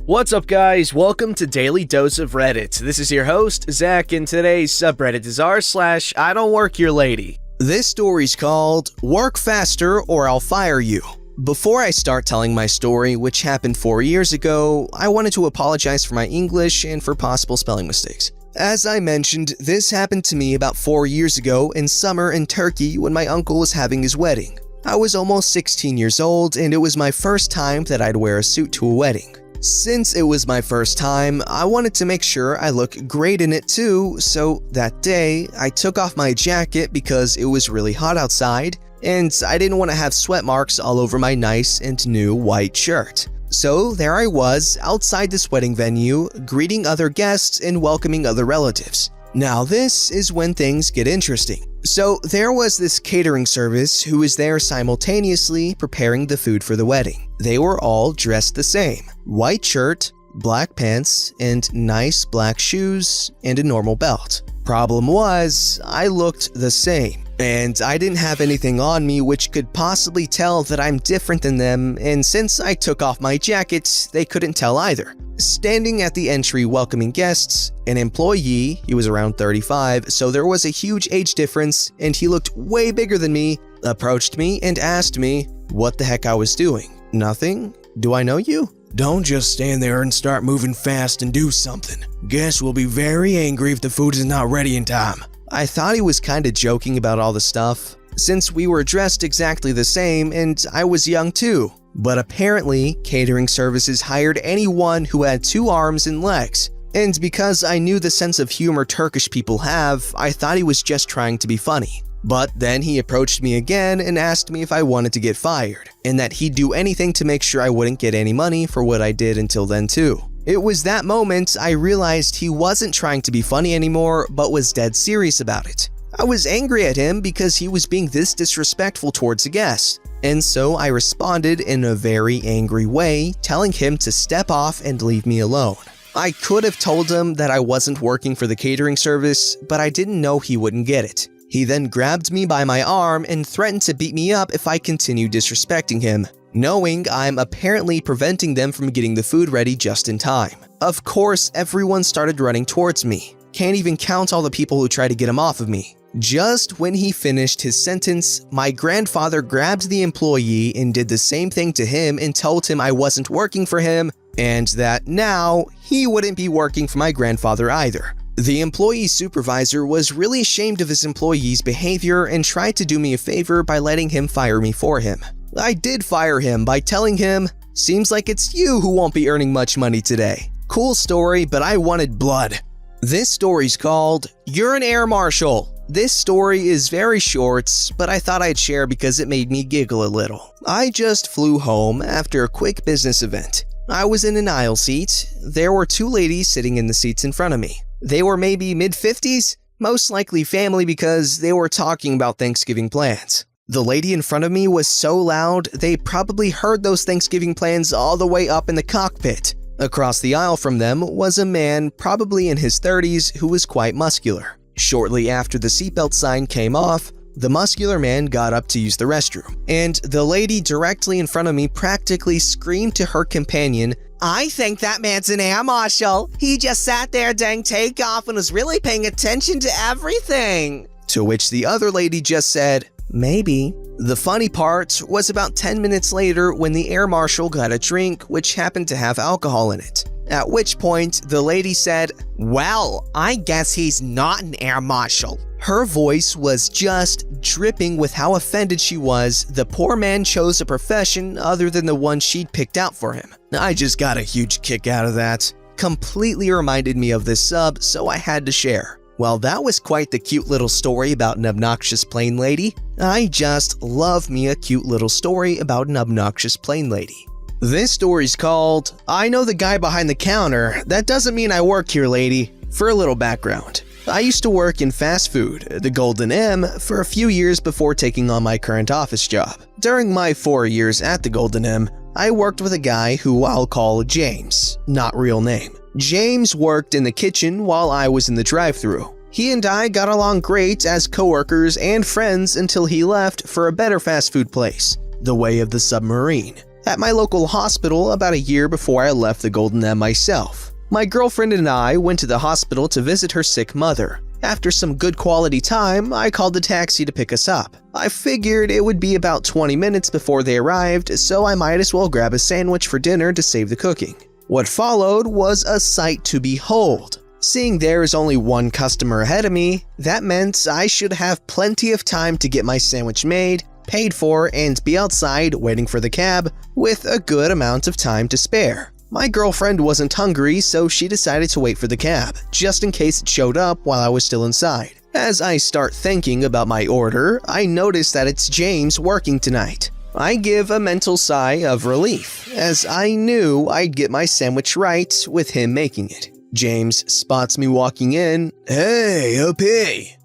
What's up, guys? Welcome to Daily Dose of Reddit. This is your host, Zach, and today's subreddit is r/IDontWorkHereLady. This story's called Work Faster or I'll Fire You. Before I start telling my story, which happened 4 years ago, I wanted to apologize for my English and for possible spelling mistakes. As I mentioned, this happened to me about 4 years ago in summer in Turkey when my uncle was having his wedding. I was almost 16 years old, and it was my first time that I'd wear a suit to a wedding. Since it was my first time, I wanted to make sure I look great in it too, so that day, I took off my jacket because it was really hot outside, and I didn't want to have sweat marks all over my nice and new white shirt. So there I was, outside this wedding venue, greeting other guests and welcoming other relatives. Now this is when things get interesting. So there was this catering service who was there simultaneously preparing the food for the wedding. They were all dressed the same. White shirt, black pants, and nice black shoes, and a normal belt. Problem was, I looked the same. And I didn't have anything on me which could possibly tell that I'm different than them, and since I took off my jacket, they couldn't tell either. Standing at the entry welcoming guests, an employee, he was around 35, so there was a huge age difference, and he looked way bigger than me, approached me and asked me what the heck I was doing. Nothing? Do I know you? Don't just stand there and start moving fast and do something. Guests will be very angry if the food is not ready in time. I thought he was kinda joking about all the stuff, since we were dressed exactly the same and I was young too. But apparently, catering services hired anyone who had 2 arms and legs. And because I knew the sense of humor Turkish people have, I thought he was just trying to be funny. But then he approached me again and asked me if I wanted to get fired, and that he'd do anything to make sure I wouldn't get any money for what I did until then too. It was that moment I realized he wasn't trying to be funny anymore, but was dead serious about it. I was angry at him because he was being this disrespectful towards a guest, and so I responded in a very angry way, telling him to step off and leave me alone. I could have told him that I wasn't working for the catering service, but I didn't know he wouldn't get it. He then grabbed me by my arm and threatened to beat me up if I continued disrespecting him, knowing I'm apparently preventing them from getting the food ready just in time. Of course, everyone started running towards me. Can't even count all the people who tried to get him off of me. Just when he finished his sentence, my grandfather grabbed the employee and did the same thing to him and told him I wasn't working for him and that now he wouldn't be working for my grandfather either. The employee supervisor was really ashamed of his employee's behavior and tried to do me a favor by letting him fire me for him. I did fire him by telling him, "Seems like it's you who won't be earning much money today." Cool story, but I wanted blood. This story's called You're an Air Marshal. This story is very short, but I thought I'd share because it made me giggle a little. I just flew home after a quick business event. I was in an aisle seat. There were 2 ladies sitting in the seats in front of me. They were maybe mid-50s, most likely family because they were talking about Thanksgiving plans. The lady in front of me was so loud, they probably heard those Thanksgiving plans all the way up in the cockpit. Across the aisle from them was a man, probably in his 30s, who was quite muscular. Shortly after the seatbelt sign came off, the muscular man got up to use the restroom, and the lady directly in front of me practically screamed to her companion, "I think that man's an air marshal. He just sat there during takeoff and was really paying attention to everything." To which the other lady just said, "Maybe." The funny part was about 10 minutes later when the air marshal got a drink which happened to have alcohol in it. At which point, the lady said, "Well, I guess he's not an air marshal." Her voice was just dripping with how offended she was the poor man chose a profession other than the one she'd picked out for him. I just got a huge kick out of that. Completely reminded me of this sub, so I had to share. Well, that was quite the cute little story about an obnoxious plane lady. I just love me a cute little story about an obnoxious plane lady. This story's called I Know the Guy Behind the Counter. That doesn't mean I work here, lady. For a little background, I used to work in fast food, the Golden M, for a few years before taking on my current office job. During my 4 years at the Golden M, I worked with a guy who I'll call James, not real name. James worked in the kitchen while I was in the drive-thru. He and I got along great as coworkers and friends until he left for a better fast food place, the Way of the Submarine. at my local hospital about a year before I left the Golden M myself. My girlfriend and I went to the hospital to visit her sick mother. After some good quality time, I called a taxi to pick us up. I figured it would be about 20 minutes before they arrived, so I might as well grab a sandwich for dinner to save the cooking. What followed was a sight to behold. Seeing there is only one customer ahead of me, that meant I should have plenty of time to get my sandwich made, paid for, and be outside waiting for the cab with a good amount of time to spare. My girlfriend wasn't hungry, so she decided to wait for the cab, just in case it showed up while I was still inside. As I start thinking about my order, I notice that it's James working tonight. I give a mental sigh of relief, as I knew I'd get my sandwich right with him making it. James spots me walking in. Hey, OP.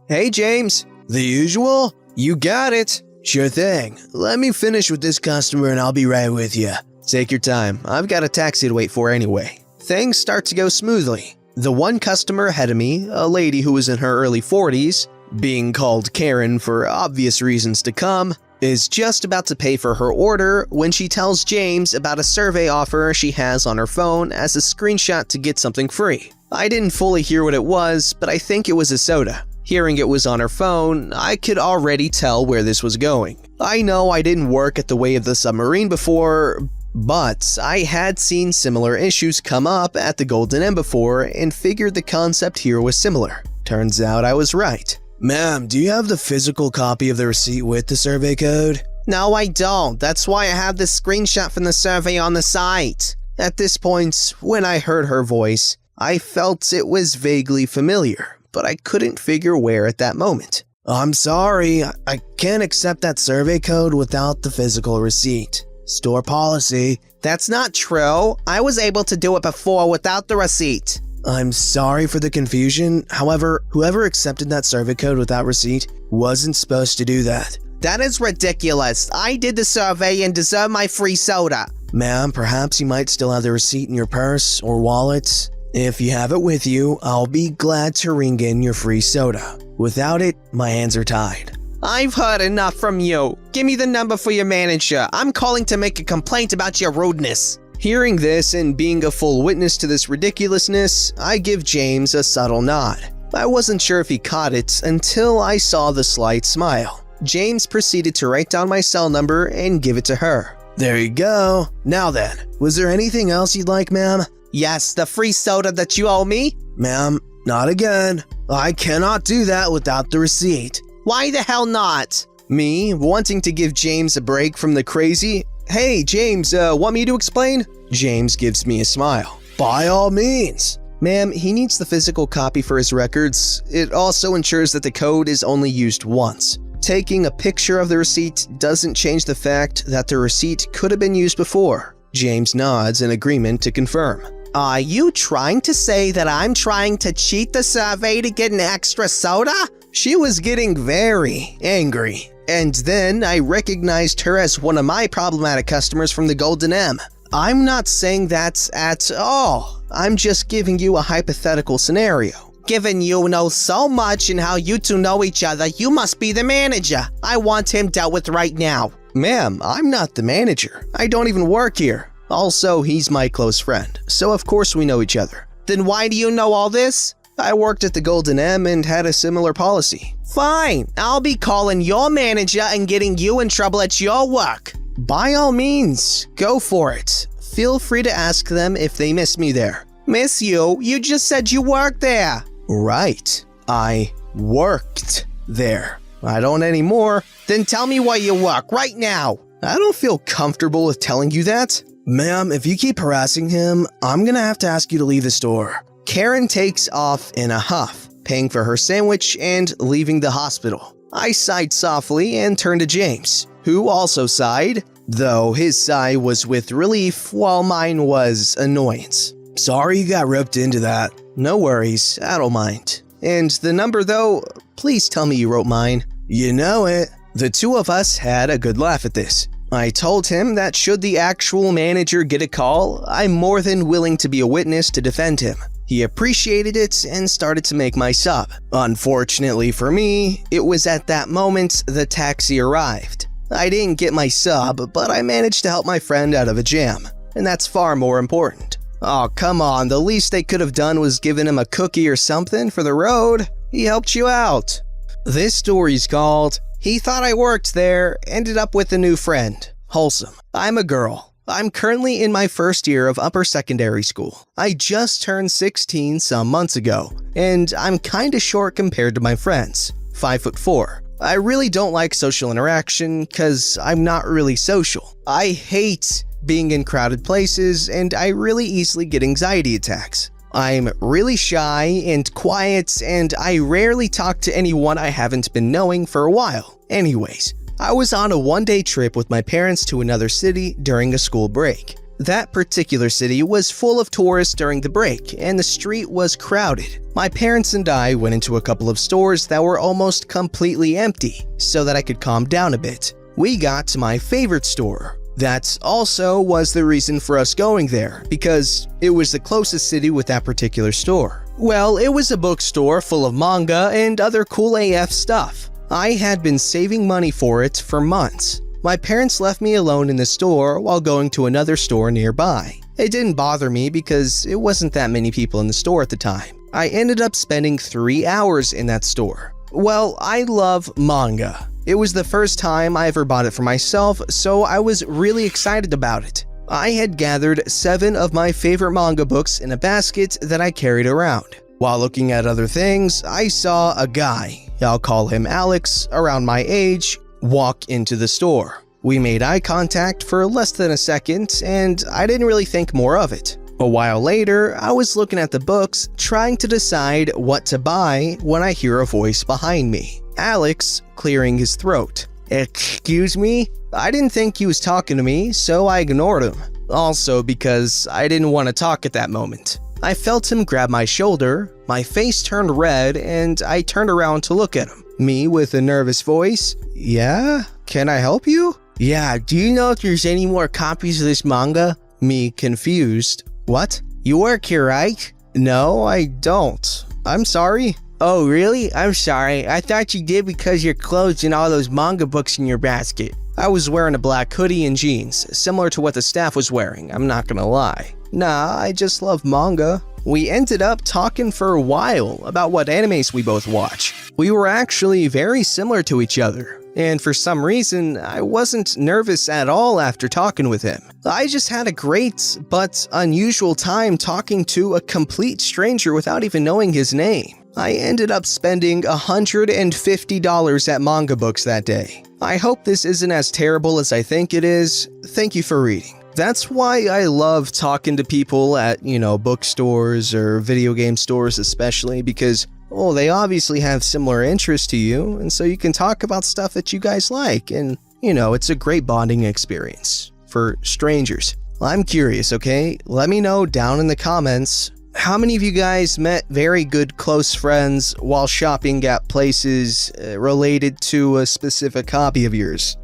Hey, James. The usual? You got it. Sure thing. Let me finish with this customer and I'll be right with you. Take your time. I've got a taxi to wait for anyway. Things start to go smoothly. The one customer ahead of me, a lady who was in her early 40s, being called Karen for obvious reasons to come, is just about to pay for her order when she tells James about a survey offer she has on her phone as a screenshot to get something free. I didn't fully hear what it was, but I think it was a soda. Hearing it was on her phone, I could already tell where this was going. I know I didn't work at the Way of the Submarine before, but I had seen similar issues come up at the Golden M before and figured the concept here was similar. Turns out I was right. Ma'am, do you have the physical copy of the receipt with the survey code? No, I don't. That's why I have this screenshot from the survey on the site. At this point, when I heard her voice, I felt it was vaguely familiar, but I couldn't figure where at that moment. I'm sorry, I can't accept that survey code without the physical receipt. Store policy. That's not true. I was able to do it before without the receipt. I'm sorry for the confusion. However, whoever accepted that survey code without receipt wasn't supposed to do that. That is ridiculous. I did the survey and deserve my free soda. Ma'am, perhaps you might still have the receipt in your purse or wallet. If you have it with you, I'll be glad to ring in your free soda. Without it, my hands are tied. I've heard enough from you. Give me the number for your manager. I'm calling to make a complaint about your rudeness. Hearing this and being a full witness to this ridiculousness, I give James a subtle nod. I wasn't sure if he caught it until I saw the slight smile. James proceeded to write down my cell number and give it to her. There you go. Now then, was there anything else you'd like, ma'am? Yes, the free soda that you owe me. Ma'am, not again. I cannot do that without the receipt. Why the hell not? Me, wanting to give James a break from the crazy. Hey, James, want me to explain? James gives me a smile. By all means. Ma'am, he needs the physical copy for his records. It also ensures that the code is only used once. Taking a picture of the receipt doesn't change the fact that the receipt could have been used before. James nods in agreement to confirm. Are you trying to say that I'm trying to cheat the survey to get an extra soda? She was getting very angry, and then I recognized her as one of my problematic customers from the Golden M. I'm not saying that at all. I'm just giving you a hypothetical scenario. Given you know so much and how you two know each other, you must be the manager. I want him dealt with right now. Ma'am, I'm not the manager. I don't even work here. Also, he's my close friend, so of course we know each other. Then why do you know all this? I worked at the Golden M and had a similar policy. Fine, I'll be calling your manager and getting you in trouble at your work. By all means, go for it. Feel free to ask them if they miss me there. Miss you? You just said you worked there. Right, I worked there. I don't anymore. Then tell me where you work right now. I don't feel comfortable with telling you that. Ma'am, if you keep harassing him, I'm gonna have to ask you to leave the store. Karen takes off in a huff, paying for her sandwich and leaving the hospital. I sighed softly and turned to James, who also sighed, though his sigh was with relief while mine was annoyance. Sorry you got roped into that. No worries, I don't mind. And the number though, please tell me you wrote mine. You know it. The two of us had a good laugh at this. I told him that should the actual manager get a call, I'm more than willing to be a witness to defend him. He appreciated it and started to make my sub. Unfortunately for me, it was at that moment the taxi arrived. I didn't get my sub, but I managed to help my friend out of a jam, and that's far more important. Oh, come on, the least they could have done was given him a cookie or something for the road. He helped you out. This story's called, He Thought I Worked There, Ended Up with a New Friend. Wholesome. I'm a girl. I'm currently in my first year of upper secondary school. I just turned 16 some months ago, and I'm kinda short compared to my friends. 5'4". I really don't like social interaction because I'm not really social. I hate being in crowded places, and I really easily get anxiety attacks. I'm really shy and quiet, and I rarely talk to anyone I haven't been knowing for a while. Anyways, I was on a one-day trip with my parents to another city during a school break. That particular city was full of tourists during the break, and the street was crowded. My parents and I went into a couple of stores that were almost completely empty, so that I could calm down a bit. We got to my favorite store. That also was the reason for us going there, because it was the closest city with that particular store. Well, it was a bookstore full of manga and other cool AF stuff. I had been saving money for it for months. My parents left me alone in the store while going to another store nearby. It didn't bother me because it wasn't that many people in the store at the time. I ended up spending 3 hours in that store. Well, I love manga. It was the first time I ever bought it for myself, so I was really excited about it. I had gathered 7 of my favorite manga books in a basket that I carried around. While looking at other things, I saw a guy, I'll call him Alex, around my age, walk into the store. We made eye contact for less than a second, and I didn't really think more of it. A while later, I was looking at the books, trying to decide what to buy when I hear a voice behind me. Alex clearing his throat. Excuse me? I didn't think he was talking to me, so I ignored him. Also because I didn't want to talk at that moment. I felt him grab my shoulder, my face turned red, and I turned around to look at him. Me with a nervous voice. Yeah? Can I help you? Yeah, do you know if there's any more copies of this manga? Me confused. What? You work here, right? No, I don't. I'm sorry. Oh, really? I'm sorry. I thought you did because your clothes and all those manga books in your basket. I was wearing a black hoodie and jeans, similar to what the staff was wearing, I'm not gonna lie. Nah, I just love manga. We ended up talking for a while about what animes we both watch. We were actually very similar to each other, and for some reason, I wasn't nervous at all after talking with him. I just had a great but unusual time talking to a complete stranger without even knowing his name. I ended up spending $150 at manga books that day. I hope this isn't as terrible as I think it is. Thank you for reading. That's why I love talking to people at, bookstores or video game stores especially, because, they obviously have similar interests to you, and so you can talk about stuff that you guys like, and, it's a great bonding experience for strangers. I'm curious, okay? Let me know down in the comments. How many of you guys met very good close friends while shopping at places related to a specific hobby of yours?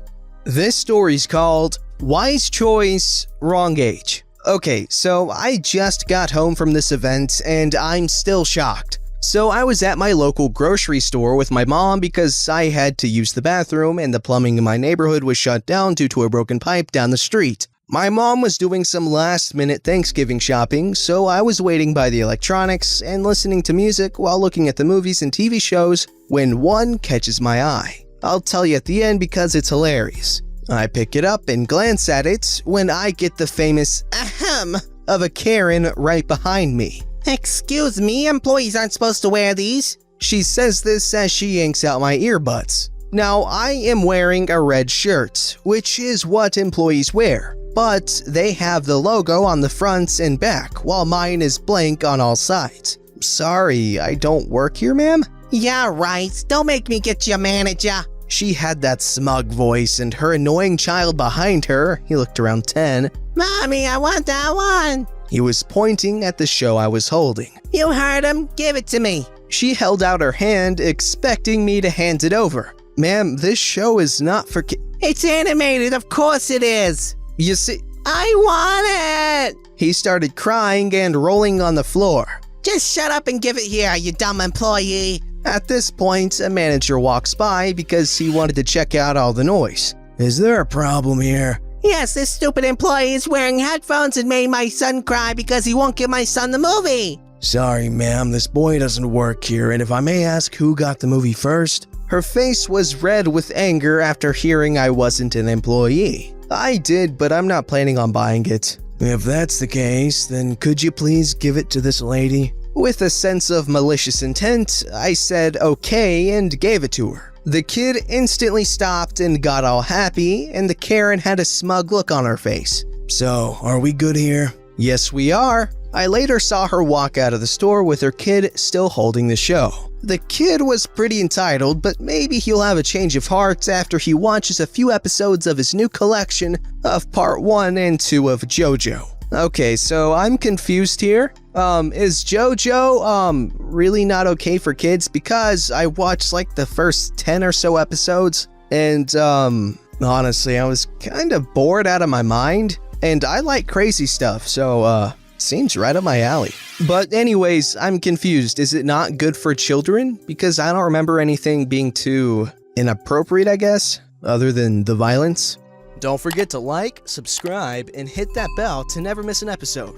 This story's called Wise Choice, Wrong Age. Okay, so I just got home from this event and I'm still shocked. So I was at my local grocery store with my mom because I had to use the bathroom and the plumbing in my neighborhood was shut down due to a broken pipe down the street. My mom was doing some last-minute Thanksgiving shopping, so I was waiting by the electronics and listening to music while looking at the movies and TV shows when one catches my eye. I'll tell you at the end because it's hilarious. I pick it up and glance at it when I get the famous ahem of a Karen right behind me. Excuse me, employees aren't supposed to wear these. She says this as she yanks out my earbuds. Now, I am wearing a red shirt, which is what employees wear. But they have the logo on the front and back, while mine is blank on all sides. Sorry, I don't work here, ma'am? Yeah, right. Don't make me get you, manager. She had that smug voice and her annoying child behind her, he looked around 10. Mommy, I want that one. He was pointing at the show I was holding. You heard him. Give it to me. She held out her hand, expecting me to hand it over. Ma'am, this show is not for It's animated, of course it is. You see, I want it! He started crying and rolling on the floor. Just shut up and give it here, you dumb employee. At this point, a manager walks by because he wanted to check out all the noise. Is there a problem here? Yes, this stupid employee is wearing headphones and made my son cry because he won't give my son the movie. Sorry, ma'am, this boy doesn't work here, and if I may ask who got the movie first? Her face was red with anger after hearing I wasn't an employee. I did, but I'm not planning on buying it. If that's the case, then could you please give it to this lady? With a sense of malicious intent, I said okay and gave it to her. The kid instantly stopped and got all happy, and the Karen had a smug look on her face. So, are we good here? Yes, we are. I later saw her walk out of the store with her kid still holding the show. The kid was pretty entitled, but maybe he'll have a change of heart after he watches a few episodes of his new collection of part 1 and 2 of JoJo. Okay, so I'm confused here. Is JoJo, really not okay for kids? Because I watched like the first 10 or so episodes, and, honestly, I was kind of bored out of my mind, and I like crazy stuff, so, seems right up my alley. But anyways, I'm confused. Is it not good for children? Because I don't remember anything being too inappropriate, I guess, other than the violence. Don't forget to like, subscribe, and hit that bell to never miss an episode.